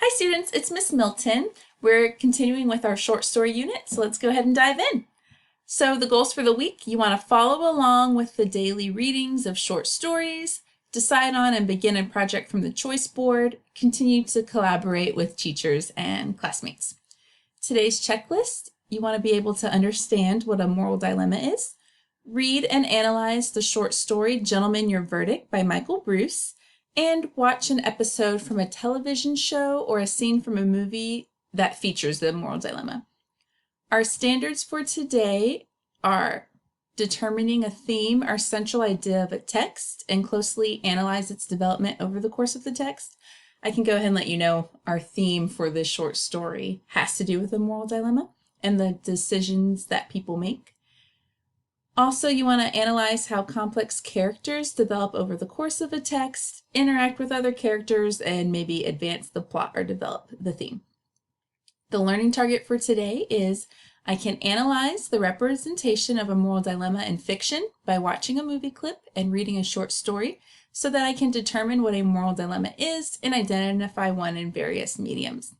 Hi students, it's Miss Milton. We're continuing with our short story unit, so let's go ahead and dive in. So the goals for the week, you want to follow along with the daily readings of short stories, decide on and begin a project from the choice board, continue to collaborate with teachers and classmates. Today's checklist, you want to be able to understand what a moral dilemma is, read and analyze the short story Gentlemen, Your Verdict by Michael Bruce, and watch an episode from a television show or a scene from a movie that features the moral dilemma. Our standards for today are determining a theme or central idea of a text and closely analyze its development over the course of the text. I can go ahead and let you know our theme for this short story has to do with the moral dilemma and the decisions that people make. Also, you want to analyze how complex characters develop over the course of a text, interact with other characters, and maybe advance the plot or develop the theme. The learning target for today is I can analyze the representation of a moral dilemma in fiction by watching a movie clip and reading a short story so that I can determine what a moral dilemma is and identify one in various mediums.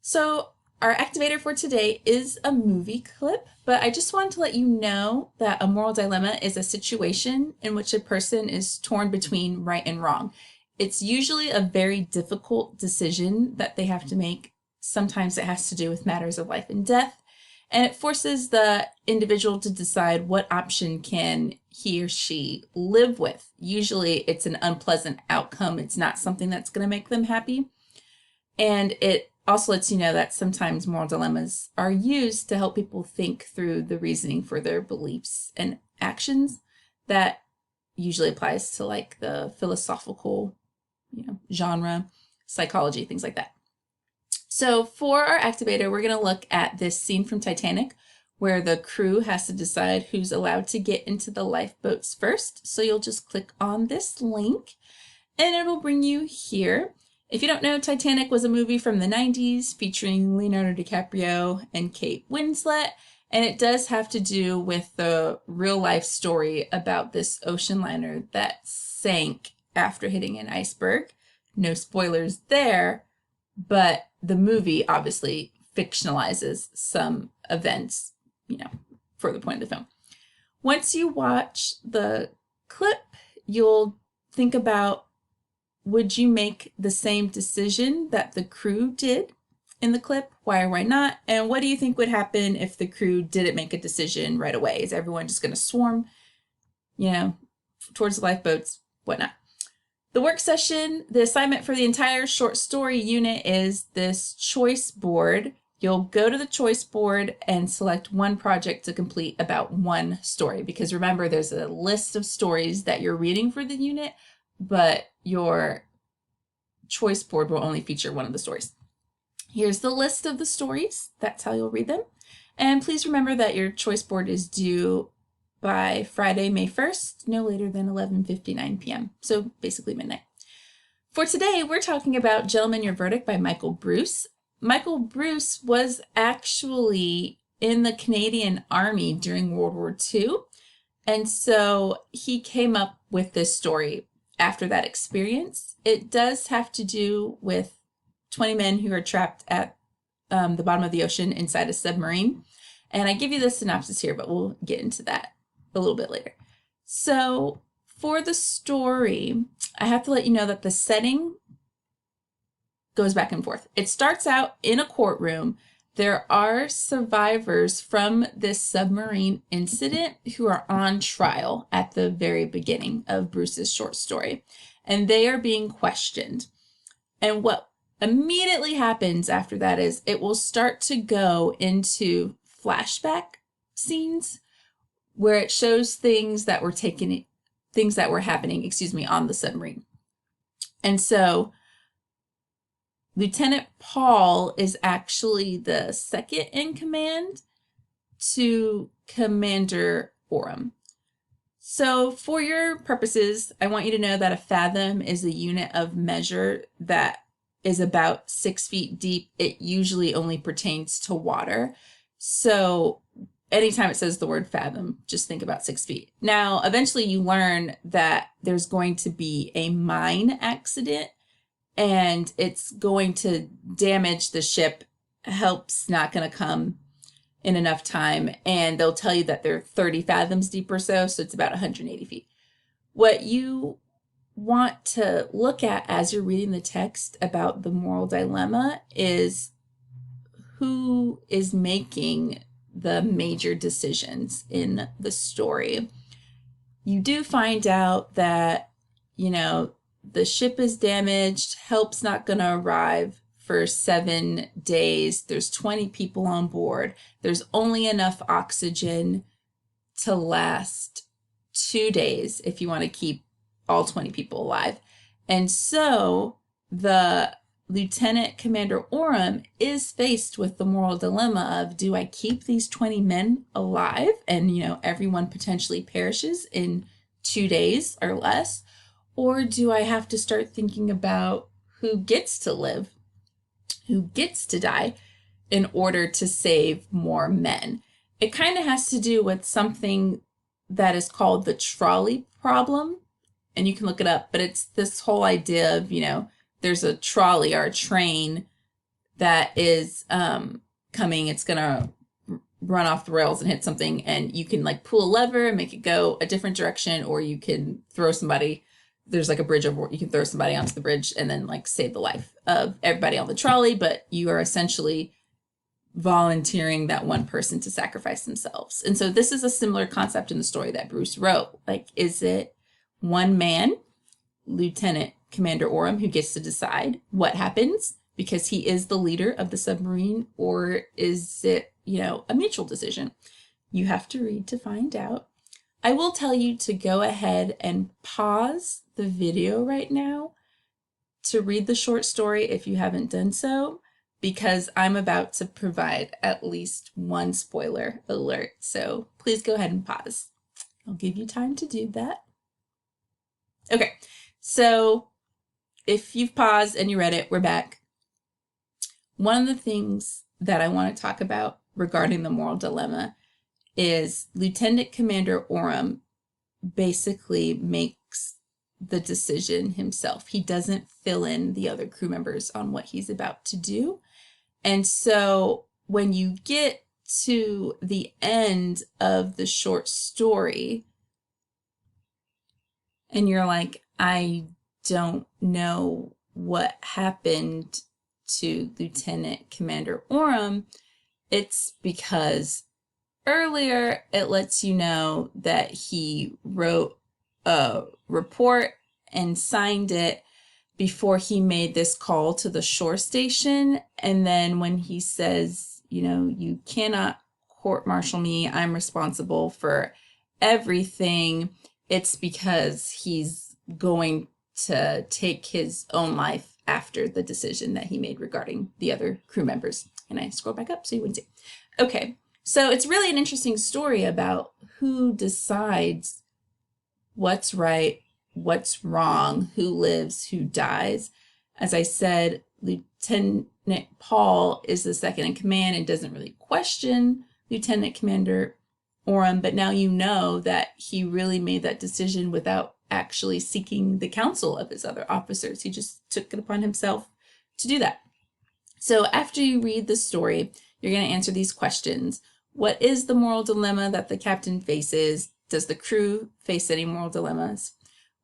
So our activator for today is a movie clip, but I just wanted to let you know that a moral dilemma is a situation in which a person is torn between right and wrong. It's usually a very difficult decision that they have to make. Sometimes it has to do with matters of life and death, and it forces the individual to decide what option can he or she live with. Usually it's an unpleasant outcome. It's not something that's going to make them happy. And it also lets you know that sometimes moral dilemmas are used to help people think through the reasoning for their beliefs and actions. That usually applies to like the philosophical, genre, psychology, things like that. So for our activator, we're going to look at this scene from Titanic where the crew has to decide who's allowed to get into the lifeboats first. So you'll just click on this link and it'll bring you here. If you don't know, Titanic was a movie from the 90s featuring Leonardo DiCaprio and Kate Winslet, and it does have to do with the real life story about this ocean liner that sank after hitting an iceberg. No spoilers there, but the movie obviously fictionalizes some events, for the point of the film. Once you watch the clip, you'll think about, would you make the same decision that the crew did in the clip? Why or why not? And what do you think would happen if the crew didn't make a decision right away? Is everyone just going to swarm, towards the lifeboats, whatnot? The work session, the assignment for the entire short story unit is this choice board. You'll go to the choice board and select one project to complete about one story, because remember, there's a list of stories that you're reading for the unit, but your choice board will only feature one of the stories. Here's the list of the stories. That's how you'll read them. And please remember that your choice board is due by Friday, May 1st, no later than 11:59 p.m. So basically midnight. For today, we're talking about Gentlemen, Your Verdict by Michael Bruce. Michael Bruce was actually in the Canadian Army during World War II. And so he came up with this story after that experience. It does have to do with 20 men who are trapped at the bottom of the ocean inside a submarine. And I give you the synopsis here, but we'll get into that a little bit later. So for the story, I have to let you know that the setting goes back and forth. It starts out in a courtroom. There are survivors from this submarine incident who are on trial at the very beginning of Bruce's short story, and they are being questioned. And what immediately happens after that is it will start to go into flashback scenes where it shows things that were happening, on the submarine. And so Lieutenant Paul is actually the second in command to Commander Orem. So for your purposes, I want you to know that a fathom is a unit of measure that is about 6 feet deep. It usually only pertains to water. So anytime it says the word fathom, just think about 6 feet. Now, eventually you learn that there's going to be a mine accident and it's going to damage the ship. Help's not going to come in enough time, and they'll tell you that they're 30 fathoms deep or so it's about 180 feet. What you want to look at as you're reading the text about the moral dilemma is who is making the major decisions in the story. You do find out that, the ship is damaged, help's not going to arrive for 7 days. There's 20 people on board. There's only enough oxygen to last 2 days if you want to keep all 20 people alive. And so the Lieutenant Commander Orem is faced with the moral dilemma of, do I keep these 20 men alive and, everyone potentially perishes in 2 days or less? Or do I have to start thinking about who gets to live, who gets to die in order to save more men? It kind of has to do with something that is called the trolley problem. And you can look it up, but it's this whole idea of, there's a trolley or a train that is coming. It's going to run off the rails and hit something, and you can pull a lever and make it go a different direction, or you can throw somebody. There's a bridge over, you can throw somebody onto the bridge and then save the life of everybody on the trolley, but you are essentially volunteering that one person to sacrifice themselves. And so this is a similar concept in the story that Bruce wrote. Is it one man, Lieutenant Commander Orem, who gets to decide what happens because he is the leader of the submarine, or is it, a mutual decision? You have to read to find out. I will tell you to go ahead and pause the video right now to read the short story if you haven't done so, because I'm about to provide at least one spoiler alert. So please go ahead and pause. I'll give you time to do that. Okay, so if you've paused and you read it, we're back. One of the things that I want to talk about regarding the moral dilemma is Lieutenant Commander Orem basically makes the decision himself. He doesn't fill in the other crew members on what he's about to do. And so when you get to the end of the short story and you're like, I don't know what happened to Lieutenant Commander Orem, it's because earlier it lets you know that he wrote a report and signed it before he made this call to the shore station. And then when he says, you cannot court-martial me, I'm responsible for everything, it's because he's going to take his own life after the decision that he made regarding the other crew members. And I scroll back up so you wouldn't see. Okay, so it's really an interesting story about who decides what's right, what's wrong, who lives, who dies. As I said, Lieutenant Paul is the second in command and doesn't really question Lieutenant Commander Orem, but now you know that he really made that decision without actually seeking the counsel of his other officers. He just took it upon himself to do that. So after you read the story, you're going to answer these questions. What is the moral dilemma that the captain faces? Does the crew face any moral dilemmas?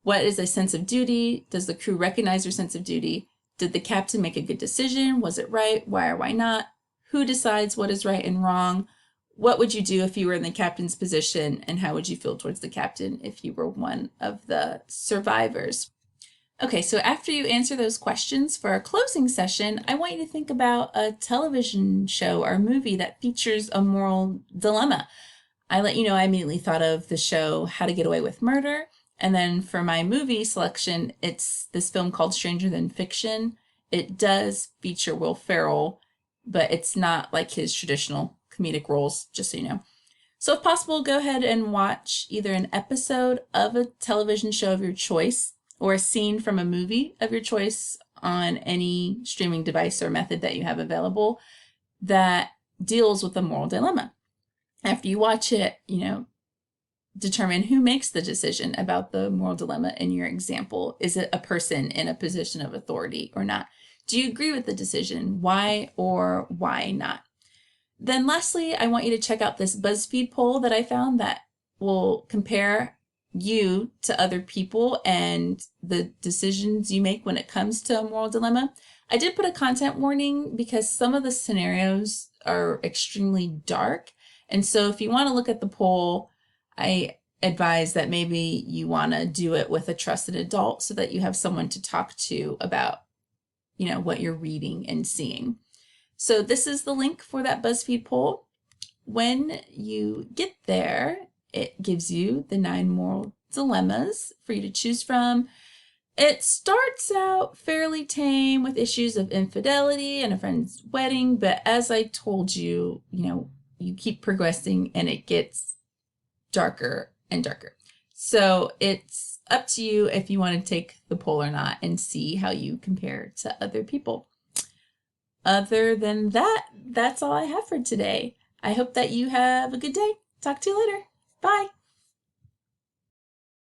What is a sense of duty? Does the crew recognize their sense of duty? Did the captain make a good decision? Was it right? Why or why not? Who decides what is right and wrong? What would you do if you were in the captain's position, and how would you feel towards the captain if you were one of the survivors? Okay, so after you answer those questions for our closing session, I want you to think about a television show or movie that features a moral dilemma. I let you know I immediately thought of the show How to Get Away with Murder. And then for my movie selection, it's this film called Stranger Than Fiction. It does feature Will Ferrell, but it's not like his traditional comedic roles, just so you know. So if possible, go ahead and watch either an episode of a television show of your choice or a scene from a movie of your choice on any streaming device or method that you have available that deals with the moral dilemma. After you watch it, determine who makes the decision about the moral dilemma in your example. Is it a person in a position of authority or not? Do you agree with the decision? Why or why not? Then lastly, I want you to check out this BuzzFeed poll that I found that will compare you to other people and the decisions you make when it comes to a moral dilemma. I did put a content warning because some of the scenarios are extremely dark. And so if you want to look at the poll, I advise that maybe you want to do it with a trusted adult so that you have someone to talk to about, what you're reading and seeing. So this is the link for that BuzzFeed poll. When you get there, it gives you the 9 moral dilemmas for you to choose from. It starts out fairly tame with issues of infidelity and a friend's wedding, but as I told you, you keep progressing and it gets darker and darker. So it's up to you if you want to take the poll or not and see how you compare to other people. Other than that, that's all I have for today. I hope that you have a good day. Talk to you later. Bye.